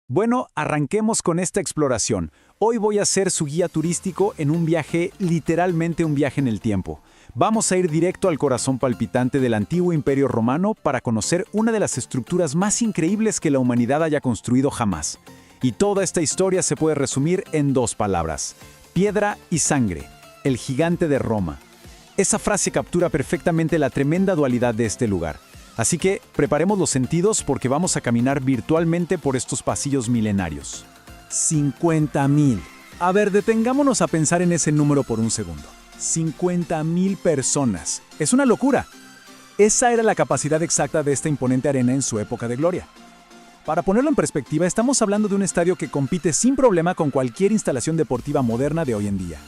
Bueno, arranquemos con esta exploración. Hoy voy a ser su guía turístico en un viaje, literalmente un viaje en el tiempo. Vamos a ir directo al corazón palpitante del antiguo Imperio Romano para conocer una de las estructuras más increíbles que la humanidad haya construido jamás. Y toda esta historia se puede resumir en dos palabras: piedra y sangre, el gigante de Roma. Esa frase captura perfectamente la tremenda dualidad de este lugar. Así que preparemos los sentidos porque vamos a caminar virtualmente por estos pasillos milenarios. 50.000. A ver, detengámonos a pensar en ese número por un segundo. 50.000 personas. Es una locura. Esa era la capacidad exacta de esta imponente arena en su época de gloria. Para ponerlo en perspectiva, estamos hablando de un estadio que compite sin problema con cualquier instalación deportiva moderna de hoy en día.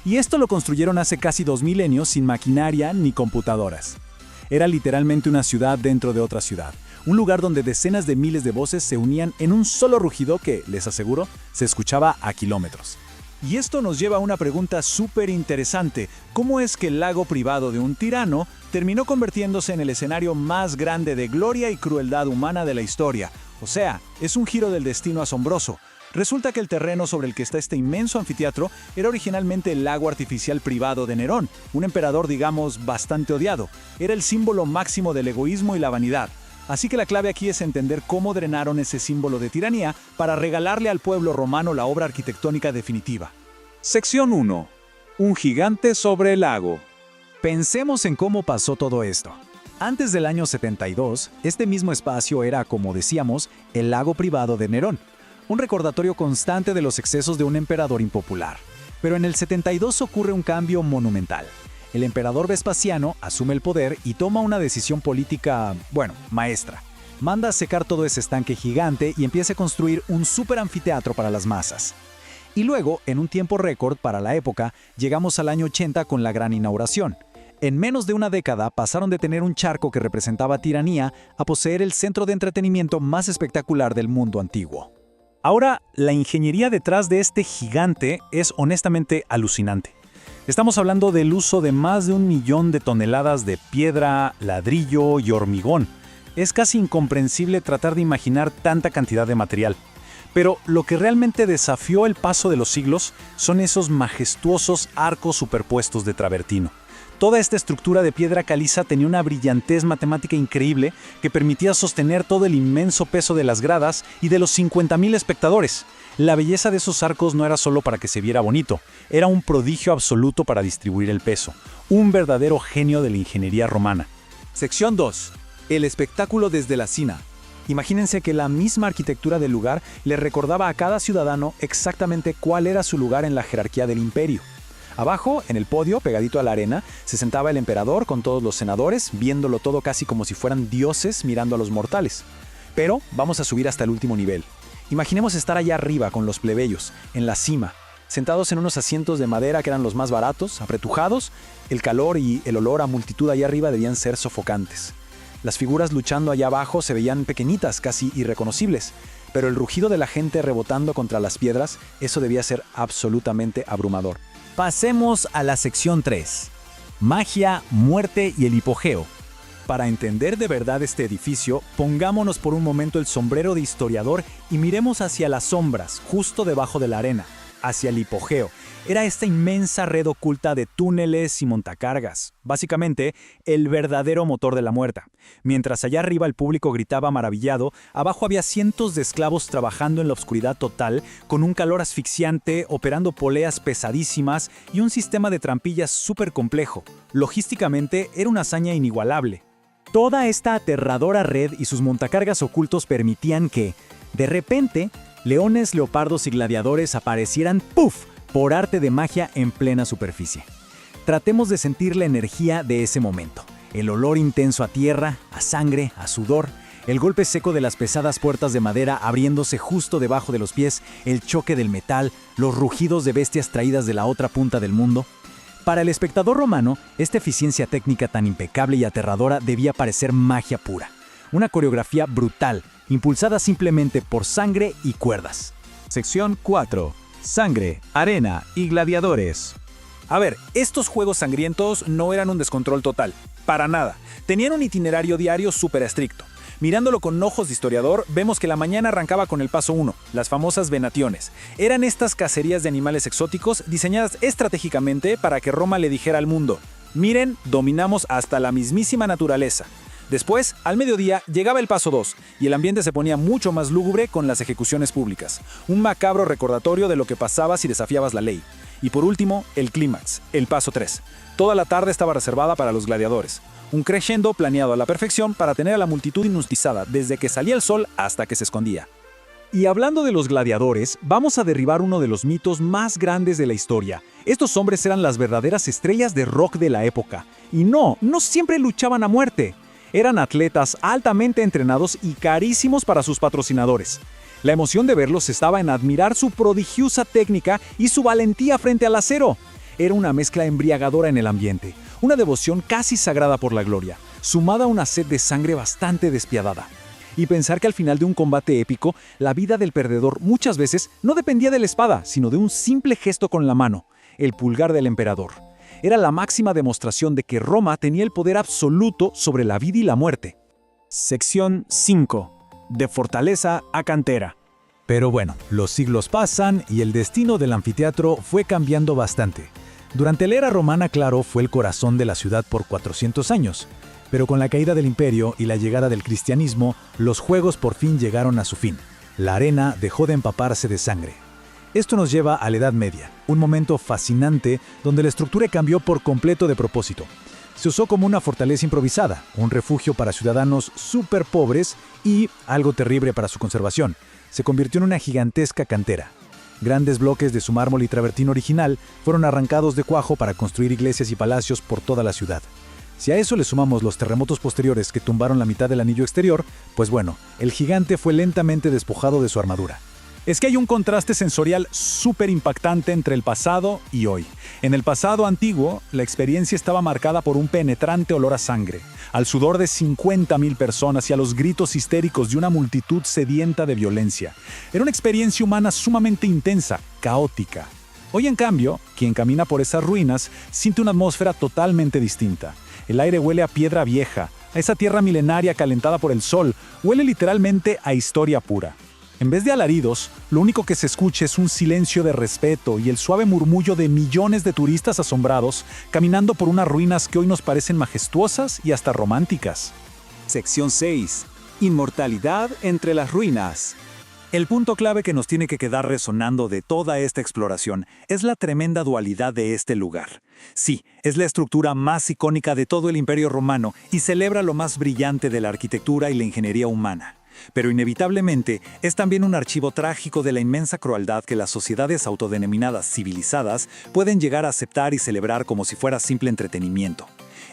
Y esto lo construyeron hace casi 2 milenios sin maquinaria ni computadoras. Era literalmente una ciudad dentro de otra ciudad, un lugar donde decenas de miles de voces se unían en un solo rugido que, les aseguro, se escuchaba a kilómetros. Y esto nos lleva a una pregunta súper interesante: ¿cómo es que el lago privado de un tirano terminó convirtiéndose en el escenario más grande de gloria y crueldad humana de la historia? O sea, es un giro del destino asombroso. Resulta que el terreno sobre el que está este inmenso anfiteatro era originalmente el lago artificial privado de Nerón, un emperador, digamos, bastante odiado. Era el símbolo máximo del egoísmo y la vanidad. Así que la clave aquí es entender cómo drenaron ese símbolo de tiranía para regalarle al pueblo romano la obra arquitectónica definitiva. Sección 1. Un gigante sobre el lago. Pensemos en cómo pasó todo esto. Antes del año 72, este mismo espacio era, como decíamos, el lago privado de Nerón, un recordatorio constante de los excesos de un emperador impopular. Pero en el 72 ocurre un cambio monumental. El emperador Vespasiano asume el poder y toma una decisión política, maestra. Manda a secar todo ese estanque gigante y empieza a construir un súper anfiteatro para las masas. Y luego, en un tiempo récord para la época, llegamos al año 80 con la gran inauguración. En menos de una década pasaron de tener un charco que representaba tiranía a poseer el centro de entretenimiento más espectacular del mundo antiguo. Ahora, la ingeniería detrás de este gigante es honestamente alucinante. Estamos hablando del uso de más de 1 millón de toneladas de piedra, ladrillo y hormigón. Es casi incomprensible tratar de imaginar tanta cantidad de material. Pero lo que realmente desafió el paso de los siglos son esos majestuosos arcos superpuestos de travertino. Toda esta estructura de piedra caliza tenía una brillantez matemática increíble que permitía sostener todo el inmenso peso de las gradas y de los 50.000 espectadores. La belleza de esos arcos no era solo para que se viera bonito, era un prodigio absoluto para distribuir el peso, un verdadero genio de la ingeniería romana. Sección 2. El espectáculo desde la cima. Imagínense que la misma arquitectura del lugar le recordaba a cada ciudadano exactamente cuál era su lugar en la jerarquía del imperio. Abajo, en el podio, pegadito a la arena, se sentaba el emperador con todos los senadores, viéndolo todo casi como si fueran dioses mirando a los mortales. Pero vamos a subir hasta el último nivel. Imaginemos estar allá arriba con los plebeyos, en la cima, sentados en unos asientos de madera que eran los más baratos, apretujados. El calor y el olor a multitud allá arriba debían ser sofocantes. Las figuras luchando allá abajo se veían pequeñitas, casi irreconocibles, pero el rugido de la gente rebotando contra las piedras, eso debía ser absolutamente abrumador. Pasemos a la sección 3. Magia, muerte y el hipogeo. Para entender de verdad este edificio, pongámonos por un momento el sombrero de historiador y miremos hacia las sombras, justo debajo de la arena, hacia el hipogeo. Era esta inmensa red oculta de túneles y montacargas, básicamente el verdadero motor de la muerte. Mientras allá arriba el público gritaba maravillado, abajo había cientos de esclavos trabajando en la oscuridad total, con un calor asfixiante, operando poleas pesadísimas y un sistema de trampillas súper complejo. Logísticamente era una hazaña inigualable. Toda esta aterradora red y sus montacargas ocultos permitían que, de repente, leones, leopardos y gladiadores aparecieran ¡puf!, por arte de magia en plena superficie. Tratemos de sentir la energía de ese momento. El olor intenso a tierra, a sangre, a sudor, el golpe seco de las pesadas puertas de madera abriéndose justo debajo de los pies, el choque del metal, los rugidos de bestias traídas de la otra punta del mundo. Para el espectador romano, esta eficiencia técnica tan impecable y aterradora debía parecer magia pura. Una coreografía brutal, impulsada simplemente por sangre y cuerdas. Sección 4. Sangre, arena y gladiadores. A ver, estos juegos sangrientos no eran un descontrol total, para nada. Tenían un itinerario diario súper estricto. Mirándolo con ojos de historiador, vemos que la mañana arrancaba con el paso 1, las famosas venaciones. Eran estas cacerías de animales exóticos diseñadas estratégicamente para que Roma le dijera al mundo: miren, dominamos hasta la mismísima naturaleza. Después, al mediodía, llegaba el paso 2, y el ambiente se ponía mucho más lúgubre con las ejecuciones públicas. Un macabro recordatorio de lo que pasaba si desafiabas la ley. Y por último, el clímax, el paso 3. Toda la tarde estaba reservada para los gladiadores. Un crescendo planeado a la perfección para tener a la multitud hipnotizada desde que salía el sol hasta que se escondía. Y hablando de los gladiadores, vamos a derribar uno de los mitos más grandes de la historia. Estos hombres eran las verdaderas estrellas de rock de la época. Y no siempre luchaban a muerte. Eran atletas altamente entrenados y carísimos para sus patrocinadores. La emoción de verlos estaba en admirar su prodigiosa técnica y su valentía frente al acero. Era una mezcla embriagadora en el ambiente, una devoción casi sagrada por la gloria, sumada a una sed de sangre bastante despiadada. Y pensar que al final de un combate épico, la vida del perdedor muchas veces no dependía de la espada, sino de un simple gesto con la mano, el pulgar del emperador. Era la máxima demostración de que Roma tenía el poder absoluto sobre la vida y la muerte. Sección 5. De fortaleza a cantera. Pero bueno, los siglos pasan y el destino del anfiteatro fue cambiando bastante. Durante la era romana, claro, fue el corazón de la ciudad por 400 años. Pero con la caída del imperio y la llegada del cristianismo, los juegos por fin llegaron a su fin. La arena dejó de empaparse de sangre. Esto nos lleva a la Edad Media, un momento fascinante donde la estructura cambió por completo de propósito. Se usó como una fortaleza improvisada, un refugio para ciudadanos súper pobres y algo terrible para su conservación. Se convirtió en una gigantesca cantera. Grandes bloques de su mármol y travertino original fueron arrancados de cuajo para construir iglesias y palacios por toda la ciudad. Si a eso le sumamos los terremotos posteriores que tumbaron la mitad del anillo exterior, pues bueno, el gigante fue lentamente despojado de su armadura. Es que hay un contraste sensorial súper impactante entre el pasado y hoy. En el pasado antiguo, la experiencia estaba marcada por un penetrante olor a sangre, al sudor de 50,000 personas y a los gritos histéricos de una multitud sedienta de violencia. Era una experiencia humana sumamente intensa, caótica. Hoy, en cambio, quien camina por esas ruinas siente una atmósfera totalmente distinta. El aire huele a piedra vieja, a esa tierra milenaria calentada por el sol, huele literalmente a historia pura. En vez de alaridos, lo único que se escucha es un silencio de respeto y el suave murmullo de millones de turistas asombrados caminando por unas ruinas que hoy nos parecen majestuosas y hasta románticas. Sección 6. Inmortalidad entre las ruinas. El punto clave que nos tiene que quedar resonando de toda esta exploración es la tremenda dualidad de este lugar. Sí, es la estructura más icónica de todo el Imperio Romano y celebra lo más brillante de la arquitectura y la ingeniería humana. Pero inevitablemente es también un archivo trágico de la inmensa crueldad que las sociedades autodenominadas civilizadas pueden llegar a aceptar y celebrar como si fuera simple entretenimiento.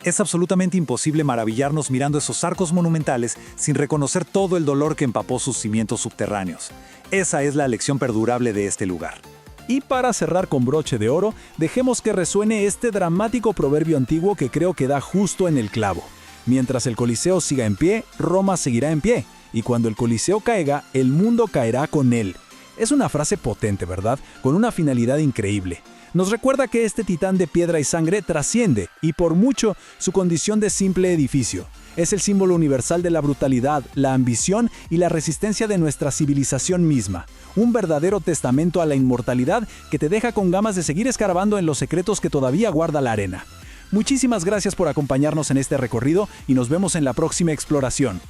Es absolutamente imposible maravillarnos mirando esos arcos monumentales sin reconocer todo el dolor que empapó sus cimientos subterráneos. Esa es la lección perdurable de este lugar. Y para cerrar con broche de oro, dejemos que resuene este dramático proverbio antiguo que creo que da justo en el clavo. Mientras el Coliseo siga en pie, Roma seguirá en pie. Y cuando el Coliseo caiga, el mundo caerá con él. Es una frase potente, ¿verdad? Con una finalidad increíble. Nos recuerda que este titán de piedra y sangre trasciende, y por mucho, su condición de simple edificio. Es el símbolo universal de la brutalidad, la ambición y la resistencia de nuestra civilización misma. Un verdadero testamento a la inmortalidad que te deja con ganas de seguir escarbando en los secretos que todavía guarda la arena. Muchísimas gracias por acompañarnos en este recorrido y nos vemos en la próxima exploración.